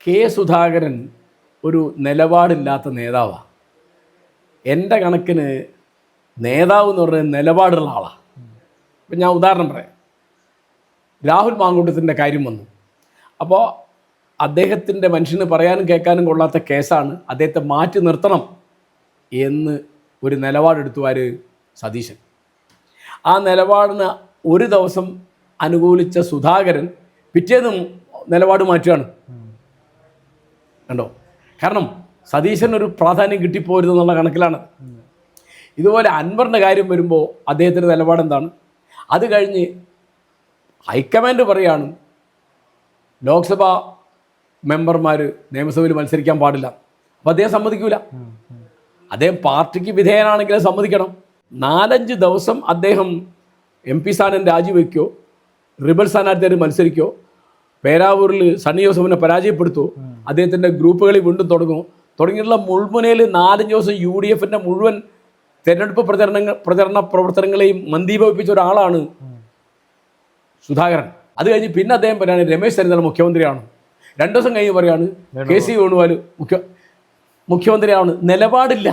K Sudhakaran ഒരു നിലപാടില്ലാത്ത നേതാവാണ്. എൻ്റെ കണക്കിന് നേതാവ് എന്ന് പറയുന്നത് നിലപാടുള്ള ആളാണ്. ഇപ്പം ഞാൻ ഉദാഹരണം പറയാം. രാഹുൽ മാങ്കൂട്ടത്തിൻ്റെ കാര്യം വന്നു. അപ്പോൾ അദ്ദേഹത്തിൻ്റെ മനുഷ്യന് പറയാനും കേൾക്കാനും കൊള്ളാത്ത കേസാണ്, അദ്ദേഹത്തെ മാറ്റി നിർത്തണം എന്ന് ഒരു നിലപാടെടുത്തു ആര്? സതീശൻ. ആ നിലപാടിന് ഒരു ദിവസം അനുകൂലിച്ച സുധാകരൻ പിറ്റേന്നും നിലപാട് മാറ്റുകയാണ്. കണ്ടോ? കാരണം സതീശൻ ഒരു പ്രാധാന്യം കിട്ടിപ്പോരുതെന്നുള്ള കണക്കിലാണ്. ഇതുപോലെ അൻവറിൻ്റെ കാര്യം വരുമ്പോൾ അദ്ദേഹത്തിൻ്റെ നിലപാടെന്താണ്? അത് കഴിഞ്ഞ് ഹൈക്കമാൻഡ് പറയാണ് ലോക്സഭാ മെമ്പർമാർ നിയമസഭയിൽ മത്സരിക്കാൻ പാടില്ല. അപ്പോൾ അദ്ദേഹം സമ്മതിക്കൂല. അദ്ദേഹം പാർട്ടിക്ക് വിധേയനാണെങ്കിലും സമ്മതിക്കണം. 4-5 ദിവസം അദ്ദേഹം MP സ്ഥാനം രാജിവെക്കോ, റിബൽ സ്ഥാനാർത്ഥിയായിട്ട് മത്സരിക്കോ, പേരാവൂരിൽ സണ്ണി ജോസഫിനെ പരാജയപ്പെടുത്തോ, അദ്ദേഹത്തിൻ്റെ ഗ്രൂപ്പുകളിൽ വീണ്ടും തുടങ്ങിയിട്ടുള്ള മുൾമുനയിൽ 4-5 ദിവസം UDFൻ്റെ മുഴുവൻ തെരഞ്ഞെടുപ്പ് പ്രചരണ പ്രവർത്തനങ്ങളെയും മന്ദീഭവിപ്പിച്ച ഒരാളാണ് സുധാകരൻ. അത് കഴിഞ്ഞ് പിന്നെ അദ്ദേഹം പറയാണ് രമേശ് ചെന്നിത്തല മുഖ്യമന്ത്രിയാണ്. 2 ദിവസം കഴിഞ്ഞ് പറയാണ് KC വേണുഗോപാൽ മുഖ്യമന്ത്രിയാണ്. നിലപാടില്ല.